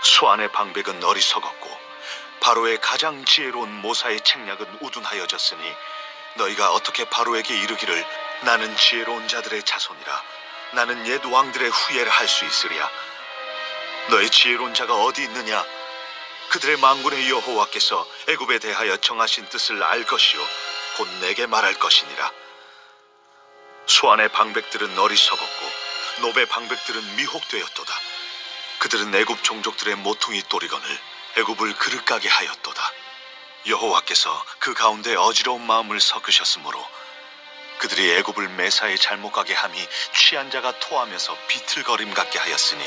수안의 방백은 어리석었고 바로의 가장 지혜로운 모사의 책략은 우둔하여졌으니 너희가 어떻게 바로에게 이르기를 나는 지혜로운 자들의 자손이라 나는 옛 왕들의 후예를 할 수 있으랴. 너희 지혜로운 자가 어디 있느냐? 그들의 만군의 여호와께서 애굽에 대하여 정하신 뜻을 알 것이요 곧 내게 말할 것이니라. 수안의 방백들은 어리석었고 노베 방백들은 미혹되었도다. 그들은 애굽 종족들의 모퉁이 또리건을 애굽을 그릇가게 하였도다. 여호와께서 그 가운데 어지러운 마음을 섞으셨으므로 그들이 애굽을 매사에 잘못 가게 함이 취한 자가 토하면서 비틀거림 같게 하였으니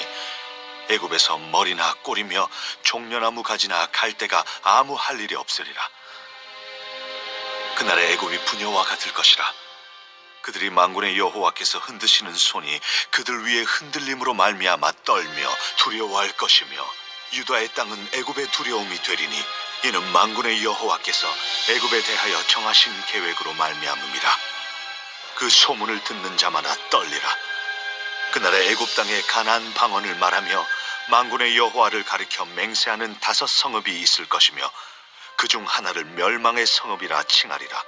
애굽에서 머리나 꼬리며 종려나무 가지나 갈대가 아무 할 일이 없으리라. 그날의 애굽이 부녀와 같을 것이라. 그들이 만군의 여호와께서 흔드시는 손이 그들 위에 흔들림으로 말미암아 떨며 두려워할 것이며 유다의 땅은 애굽의 두려움이 되리니 이는 만군의 여호와께서 애굽에 대하여 정하신 계획으로 말미암음이라. 그 소문을 듣는 자마다 떨리라. 그날에 애굽 땅에 가나안 방언을 말하며 만군의 여호와를 가리켜 맹세하는 5 성읍이 있을 것이며 그중 하나를 멸망의 성읍이라 칭하리라.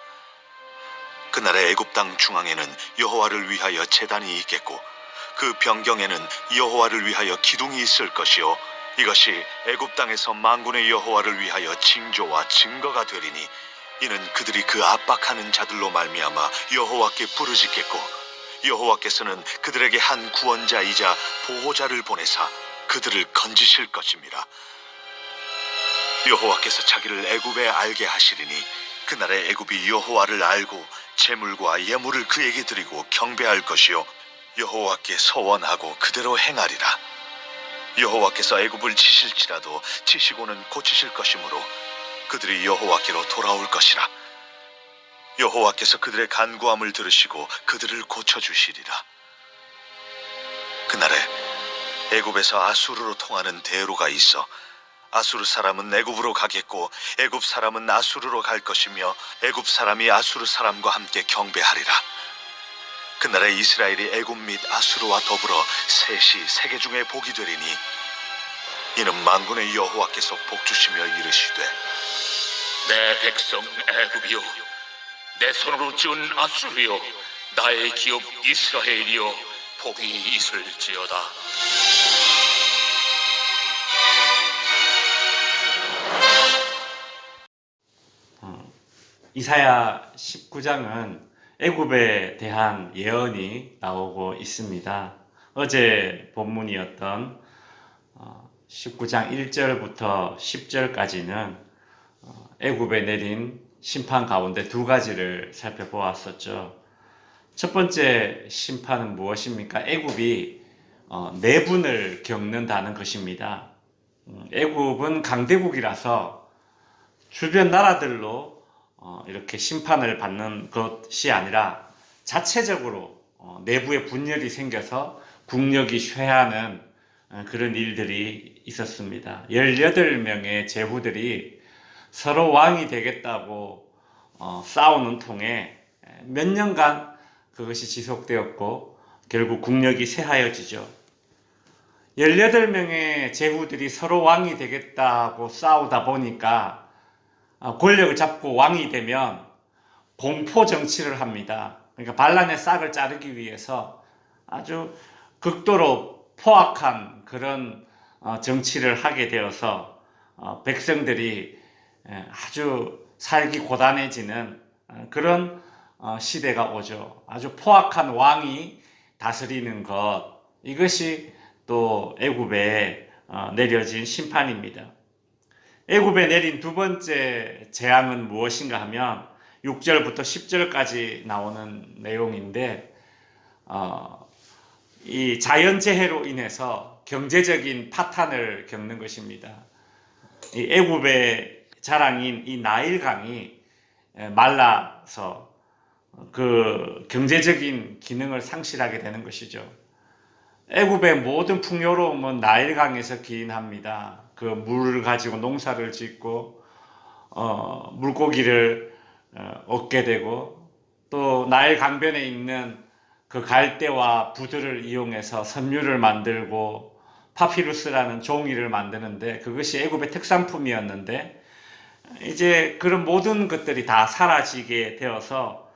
그날에 애굽 땅 중앙에는 여호와를 위하여 제단이 있겠고 그 변경에는 여호와를 위하여 기둥이 있을 것이요 이것이 애굽 땅에서 만군의 여호와를 위하여 징조와 증거가 되리니 이는 그들이 그 압박하는 자들로 말미암아 여호와께 부르짖겠고 여호와께서는 그들에게 한 구원자이자 보호자를 보내사 그들을 건지실 것임이라. 여호와께서 자기를 애굽에 알게 하시리니 그날에 애굽이 여호와를 알고 제물과 예물을 그에게 드리고 경배할 것이요 여호와께 서원하고 그대로 행하리라. 여호와께서 애굽을 치실지라도 치시고는 고치실 것이므로 그들이 여호와께로 돌아올 것이라. 여호와께서 그들의 간구함을 들으시고 그들을 고쳐주시리라. 그날에 애굽에서 아수르로 통하는 대로가 있어 아수르 사람은 애굽으로 가겠고 애굽 사람은 아수르로 갈 것이며 애굽 사람이 아수르 사람과 함께 경배하리라. 그날에 이스라엘이 애굽 및 아수르와 더불어 셋이 세계 중에 복이 되리니 이는 만군의 여호와께서 복주시며 이르시되 내 백성 애굽이여 내 손으로 지은 아수르여 나의 기업 이스라엘이여 복이 있을지어다. 이사야 19장은 애굽에 대한 예언이 나오고 있습니다. 어제 본문이었던 19장 1절부터 10절까지는 애굽에 내린 심판 가운데 2가지를 살펴보았었죠. 첫 번째 심판은 무엇입니까? 애굽이 내분을 겪는다는 것입니다. 애굽은 강대국이라서 주변 나라들로 이렇게 심판을 받는 것이 아니라 자체적으로 내부에 분열이 생겨서 국력이 쇠하는 그런 일들이 있었습니다. 18명의 제후들이 서로 왕이 되겠다고 싸우는 통에 몇 년간 그것이 지속되었고 결국 국력이 쇠하여지죠. 18명의 제후들이 서로 왕이 되겠다고 싸우다 보니까 권력을 잡고 왕이 되면 공포 정치를 합니다. 그러니까 반란의 싹을 자르기 위해서 아주 극도로 포악한 그런 정치를 하게 되어서 백성들이 아주 살기 고단해지는 그런 시대가 오죠. 아주 포악한 왕이 다스리는 것, 이것이 또 애굽에 내려진 심판입니다. 애굽에 내린 2번째 재앙은 무엇인가 하면 6절부터 10절까지 나오는 내용인데 이 자연재해로 인해서 경제적인 파탄을 겪는 것입니다. 이 애굽의 자랑인 이 나일강이 말라서 그 경제적인 기능을 상실하게 되는 것이죠. 애굽의 모든 풍요로움은 나일강에서 기인합니다. 그 물을 가지고 농사를 짓고 물고기를 얻게 되고 또 나일 강변에 있는 그 갈대와 부들을 이용해서 섬유를 만들고 파피루스라는 종이를 만드는데 그것이 애굽의 특산품이었는데 이제 그런 모든 것들이 다 사라지게 되어서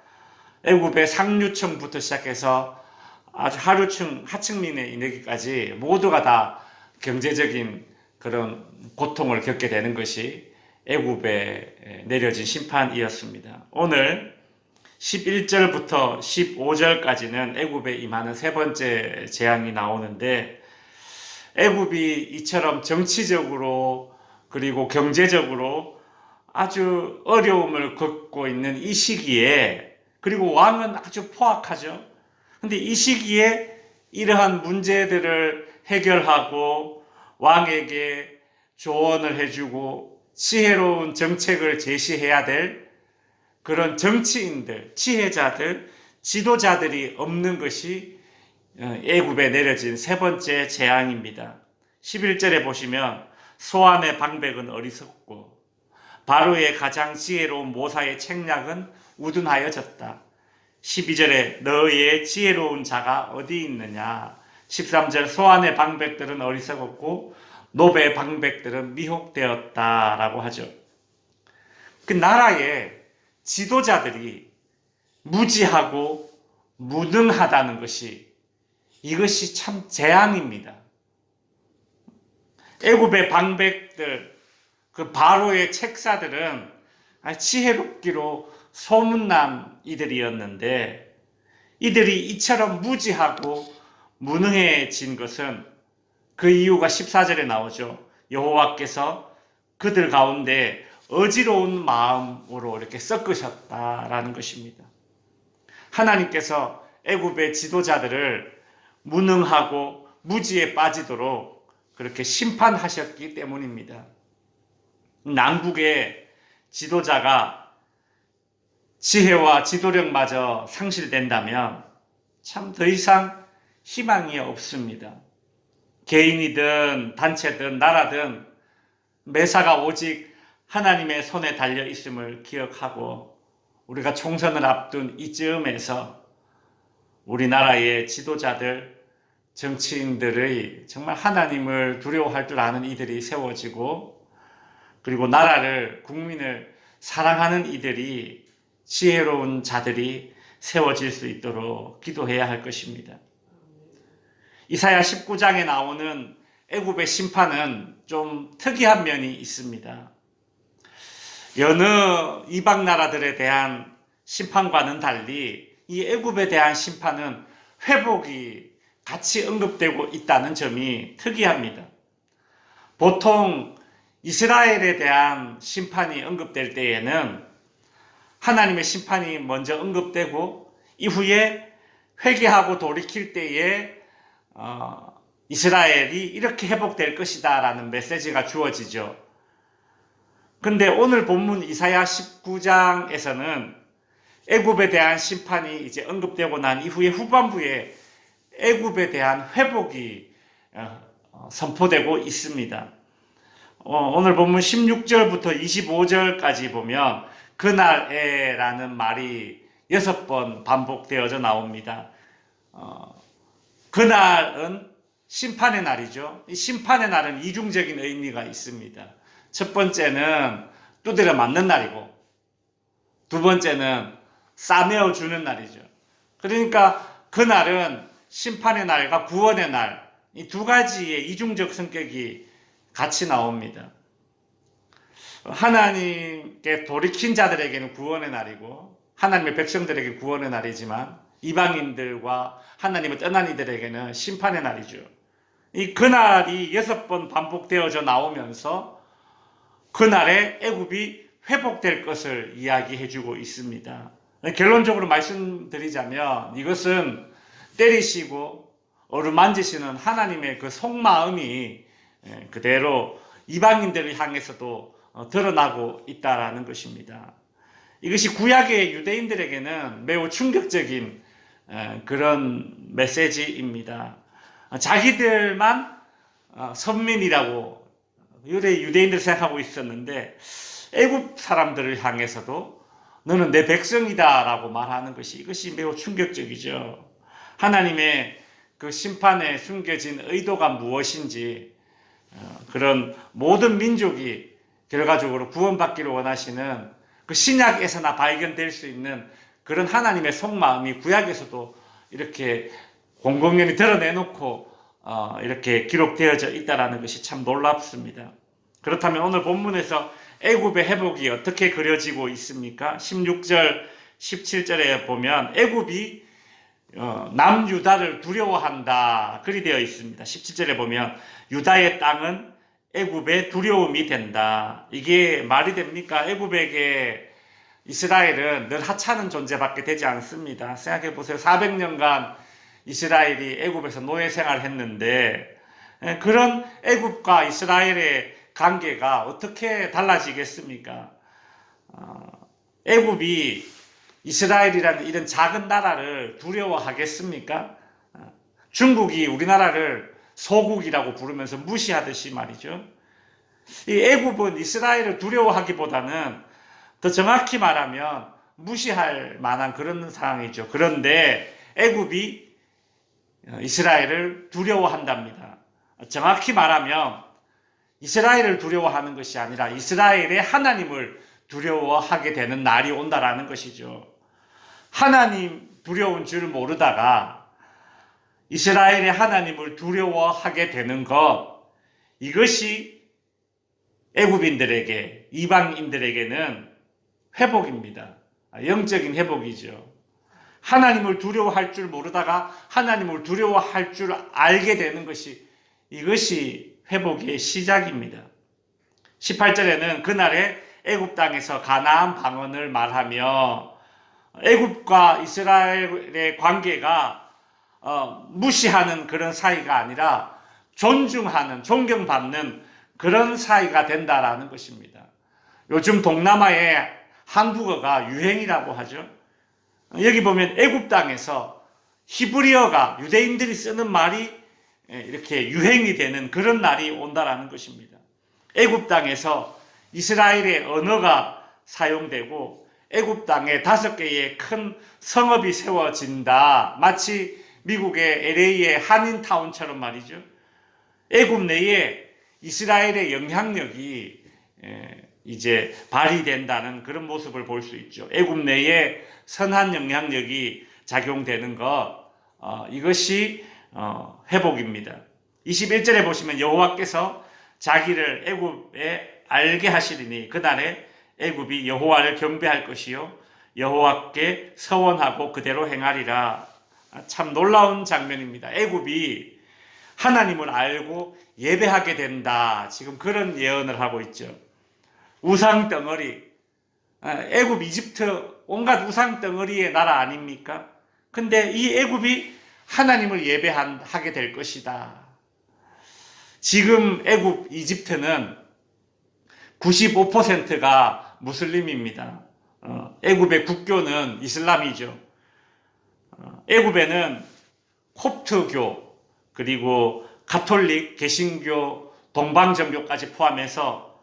애굽의 상류층부터 시작해서 아주 하류층, 하층민에 이르기까지 모두가 다 경제적인 그런 고통을 겪게 되는 것이 애굽에 내려진 심판이었습니다. 오늘 11절부터 15절까지는 애굽에 임하는 세 번째 재앙이 나오는데 애굽이 이처럼 정치적으로 그리고 경제적으로 아주 어려움을 겪고 있는 이 시기에 그리고 왕은 아주 포악하죠. 근데 이 시기에 이러한 문제들을 해결하고 왕에게 조언을 해주고 지혜로운 정책을 제시해야 될 그런 정치인들, 지혜자들, 지도자들이 없는 것이 애굽에 내려진 세 번째 재앙입니다. 11절에 보시면 소안의 방백은 어리석고 바로의 가장 지혜로운 모사의 책략은 우둔하여졌다. 12절에 너의 지혜로운 자가 어디 있느냐. 13절 소안의 방백들은 어리석었고 노베의 방백들은 미혹되었다라고 하죠. 그 나라의 지도자들이 무지하고 무능하다는 것이 이것이 참 재앙입니다. 애굽의 방백들, 그 바로의 책사들은 지혜롭기로 소문난 이들이었는데 이들이 이처럼 무지하고 무능해진 것은 그 이유가 14절에 나오죠. 여호와께서 그들 가운데 어지러운 마음으로 이렇게 섞으셨다라는 것입니다. 하나님께서 애굽의 지도자들을 무능하고 무지에 빠지도록 그렇게 심판하셨기 때문입니다. 남북의 지도자가 지혜와 지도력마저 상실된다면 참 더 이상 희망이 없습니다. 개인이든 단체든 나라든 매사가 오직 하나님의 손에 달려 있음을 기억하고 우리가 총선을 앞둔 이쯤에서 우리나라의 지도자들, 정치인들의 정말 하나님을 두려워할 줄 아는 이들이 세워지고 그리고 나라를, 국민을 사랑하는 이들이 지혜로운 자들이 세워질 수 있도록 기도해야 할 것입니다. 이사야 19장에 나오는 애굽의 심판은 좀 특이한 면이 있습니다. 여느 이방 나라들에 대한 심판과는 달리 이 애굽에 대한 심판은 회복이 같이 언급되고 있다는 점이 특이합니다. 보통 이스라엘에 대한 심판이 언급될 때에는 하나님의 심판이 먼저 언급되고 이후에 회개하고 돌이킬 때에 이스라엘이 이렇게 회복될 것이다 라는 메시지가 주어지죠. 근데 오늘 본문 이사야 19장에서는 애굽에 대한 심판이 이제 언급되고 난 이후에 후반부에 애굽에 대한 회복이 선포되고 있습니다. 오늘 본문 16절부터 25절까지 보면 그날에라는 말이 6번 반복되어져 나옵니다. 그날은 심판의 날이죠. 이 심판의 날은 이중적인 의미가 있습니다. 첫 번째는 두드려 맞는 날이고 두 번째는 싸매어 주는 날이죠. 그러니까 그날은 심판의 날과 구원의 날, 이 두 가지의 이중적 성격이 같이 나옵니다. 하나님께 돌이킨 자들에게는 구원의 날이고 하나님의 백성들에게 구원의 날이지만 이방인들과 하나님을 떠난 이들에게는 심판의 날이죠. 이 그날이 6번 반복되어져 나오면서 그날에 애굽이 회복될 것을 이야기해주고 있습니다. 결론적으로 말씀드리자면 이것은 때리시고 어루만지시는 하나님의 그 속마음이 그대로 이방인들을 향해서도 드러나고 있다라는 것입니다. 이것이 구약의 유대인들에게는 매우 충격적인 그런 메시지입니다. 자기들만 선민이라고 유대인들 생각하고 있었는데 애굽 사람들을 향해서도 너는 내 백성이다 라고 말하는 것이 이것이 매우 충격적이죠. 하나님의 그 심판에 숨겨진 의도가 무엇인지, 그런 모든 민족이 결과적으로 구원받기를 원하시는 그 신약에서나 발견될 수 있는 그런 하나님의 속마음이 구약에서도 이렇게 공공연히 드러내놓고 이렇게 기록되어져 있다는 것이 참 놀랍습니다. 그렇다면 오늘 본문에서 애굽의 회복이 어떻게 그려지고 있습니까? 16절, 17절에 보면 애굽이 남유다를 두려워한다 그리 되어 있습니다. 17절에 보면 유다의 땅은 애굽의 두려움이 된다. 이게 말이 됩니까? 애굽에게 이스라엘은 늘 하찮은 존재밖에 되지 않습니다. 생각해 보세요. 400년간 이스라엘이 애굽에서 노예 생활을 했는데 그런 애굽과 이스라엘의 관계가 어떻게 달라지겠습니까? 애굽이 이스라엘이라는 이런 작은 나라를 두려워하겠습니까? 중국이 우리나라를 소국이라고 부르면서 무시하듯이 말이죠. 이 애굽은 이스라엘을 두려워하기보다는 더 정확히 말하면 무시할 만한 그런 상황이죠. 그런데 애굽이 이스라엘을 두려워한답니다. 정확히 말하면 이스라엘을 두려워하는 것이 아니라 이스라엘의 하나님을 두려워하게 되는 날이 온다라는 것이죠. 하나님 두려운 줄 모르다가 이스라엘의 하나님을 두려워하게 되는 것, 이것이 애굽인들에게, 이방인들에게는 회복입니다. 영적인 회복이죠. 하나님을 두려워할 줄 모르다가 하나님을 두려워할 줄 알게 되는 것이, 이것이 회복의 시작입니다. 18절에는 그날에 애굽 땅에서 가나안 방언을 말하며 애굽과 이스라엘의 관계가 무시하는 그런 사이가 아니라 존중하는, 존경받는 그런 사이가 된다라는 것입니다. 요즘 동남아의 한국어가 유행이라고 하죠. 여기 보면 애굽 땅에서 히브리어가, 유대인들이 쓰는 말이 이렇게 유행이 되는 그런 날이 온다라는 것입니다. 애굽 땅에서 이스라엘의 언어가 사용되고 애굽 땅에 5개의 큰 성읍이 세워진다. 마치 미국의 LA의 한인타운처럼 말이죠. 애굽 내에 이스라엘의 영향력이 이제 발휘된다는 그런 모습을 볼 수 있죠. 애굽 내에 선한 영향력이 작용되는 것, 이것이 회복입니다. 21절에 보시면 여호와께서 자기를 애굽에 알게 하시리니 그날에 애굽이 여호와를 경배할 것이요 여호와께 서원하고 그대로 행하리라. 참 놀라운 장면입니다. 애굽이 하나님을 알고 예배하게 된다. 지금 그런 예언을 하고 있죠. 우상 덩어리, 애굽, 이집트 온갖 우상 덩어리의 나라 아닙니까? 근데 이 애굽이 하나님을 예배하게 될 것이다. 지금 애굽, 이집트는 95%가 무슬림입니다. 애굽의 국교는 이슬람이죠. 애굽에는 콥트교, 그리고 가톨릭, 개신교, 동방정교까지 포함해서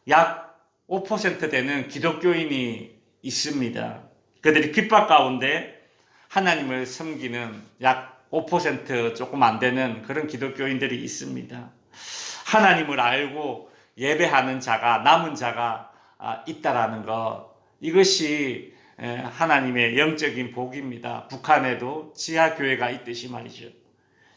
약 5% 되는 기독교인이 있습니다. 그들이 핍박 가운데 하나님을 섬기는 약 5% 조금 안 되는 그런 기독교인들이 있습니다. 하나님을 알고 예배하는 자가, 남은 자가 있다라는 것, 이것이 하나님의 영적인 복입니다. 북한에도 지하교회가 있듯이 말이죠.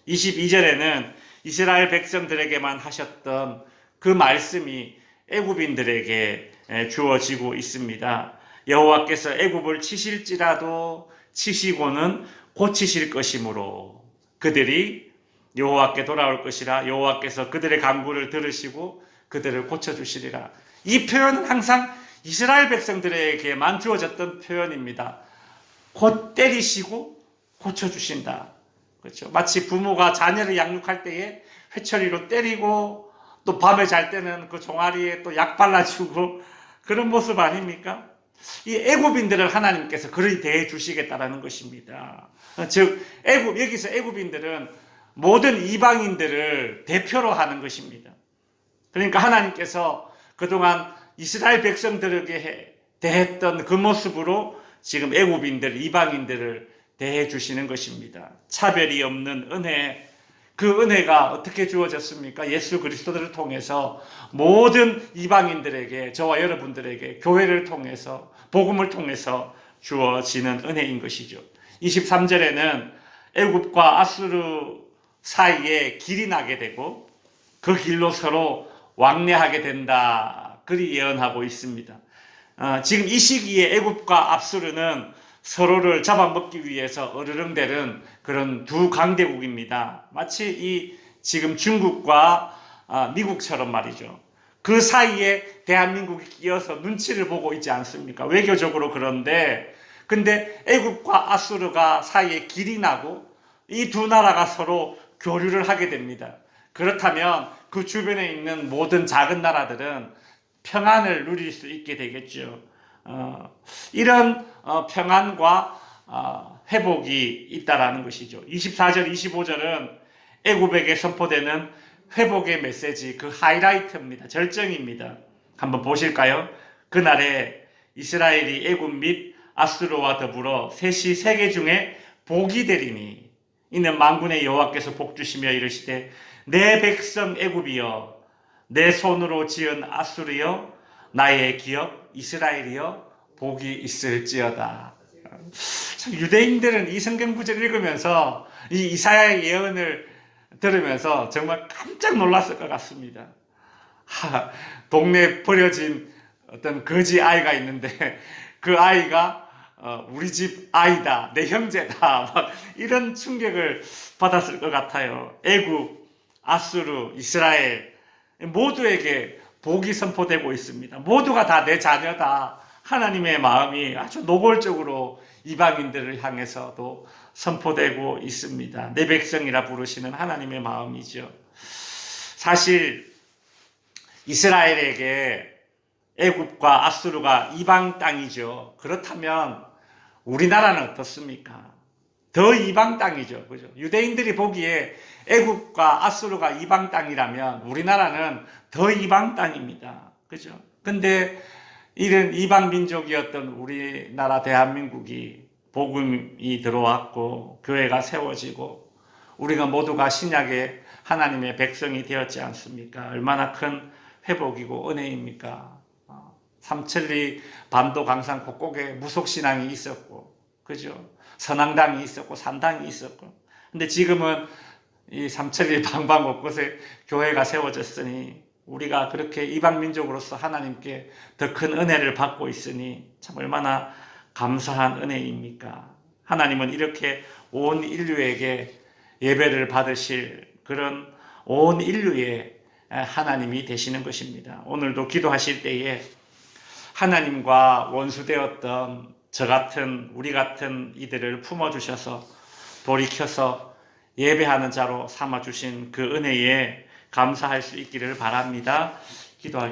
22절에는 이스라엘 백성들에게만 하셨던 그 말씀이 애굽인들에게 주어지고 있습니다. 여호와께서 애굽을 치실지라도 치시고는 고치실 것이므로 그들이 여호와께 돌아올 것이라. 여호와께서 그들의 간구를 들으시고 그들을 고쳐주시리라. 이 표현은 항상 이스라엘 백성들에게만 주어졌던 표현입니다. 곧 때리시고 고쳐주신다. 그렇죠. 마치 부모가 자녀를 양육할 때에 회초리로 때리고 또 밤에 잘 때는 그 종아리에 또 약 발라주고 그런 모습 아닙니까? 이 애굽인들을 하나님께서 그리 대해 주시겠다라는 것입니다. 즉 여기서 애굽인들은 모든 이방인들을 대표로 하는 것입니다. 그러니까 하나님께서 그동안 이스라엘 백성들에게 대했던 그 모습으로 지금 애굽인들, 이방인들을 대해 주시는 것입니다. 차별이 없는 은혜, 그 은혜가 어떻게 주어졌습니까? 예수 그리스도를 통해서 모든 이방인들에게, 저와 여러분들에게 교회를 통해서, 복음을 통해서 주어지는 은혜인 것이죠. 23절에는 애굽과 아수르 사이에 길이 나게 되고 그 길로 서로 왕래하게 된다, 그리 예언하고 있습니다. 지금 이 시기에 애굽과 아수르는 서로를 잡아먹기 위해서 어르렁대는 그런 두 강대국입니다. 마치 이 지금 중국과 미국처럼 말이죠. 그 사이에 대한민국이 끼어서 눈치를 보고 있지 않습니까? 외교적으로 그런데, 근데 애굽과 아수르가 사이에 길이 나고 이 두 나라가 서로 교류를 하게 됩니다. 그렇다면 그 주변에 있는 모든 작은 나라들은 평안을 누릴 수 있게 되겠죠. 이런 평안과 회복이 있다라는 것이죠. 24절, 25절은 애굽에게 선포되는 회복의 메시지, 그 하이라이트입니다. 절정입니다. 한번 보실까요? 그날에 이스라엘이 애굽 및 아수르와 더불어 셋이 세계 중에 복이 되리니 이는 만군의 여호와께서 복 주시며 이르시되 내 백성 애굽이여, 내 손으로 지은 아수르여, 나의 기업 이스라엘이여, 복이 있을지어다. 참, 유대인들은 이 성경 구절 읽으면서 이 이사야의 예언을 들으면서 정말 깜짝 놀랐을 것 같습니다. 동네에 버려진 어떤 거지 아이가 있는데 그 아이가 우리 집 아이다, 내 형제다, 막 이런 충격을 받았을 것 같아요. 애굽, 아수르, 이스라엘 모두에게 복이 선포되고 있습니다. 모두가 다 내 자녀다. 하나님의 마음이 아주 노골적으로 이방인들을 향해서도 선포되고 있습니다. 내 백성이라 부르시는 하나님의 마음이죠. 사실 이스라엘에게 애굽과 아수르가 이방 땅이죠. 그렇다면 우리나라는 어떻습니까? 더 이방 땅이죠. 그죠? 유대인들이 보기에 애굽과 아수르가 이방 땅이라면 우리나라는 더 이방 땅입니다. 그죠? 근데 이런 이방 민족이었던 우리나라 대한민국이 복음이 들어왔고 교회가 세워지고 우리가 모두가 신약의 하나님의 백성이 되었지 않습니까? 얼마나 큰 회복이고 은혜입니까? 삼천리 반도 강산 곳곳에 무속신앙이 있었고, 그죠? 선앙당이 있었고, 산당이 있었고. 근데 지금은 이 삼천리 방방 곳곳에 교회가 세워졌으니, 우리가 그렇게 이방민족으로서 하나님께 더 큰 은혜를 받고 있으니, 참 얼마나 감사한 은혜입니까? 하나님은 이렇게 온 인류에게 예배를 받으실 그런 온 인류의 하나님이 되시는 것입니다. 오늘도 기도하실 때에 하나님과 원수되었던 저 같은 우리 같은 이들을 품어주셔서 돌이켜서 예배하는 자로 삼아주신 그 은혜에 감사할 수 있기를 바랍니다. 기도하겠습니다.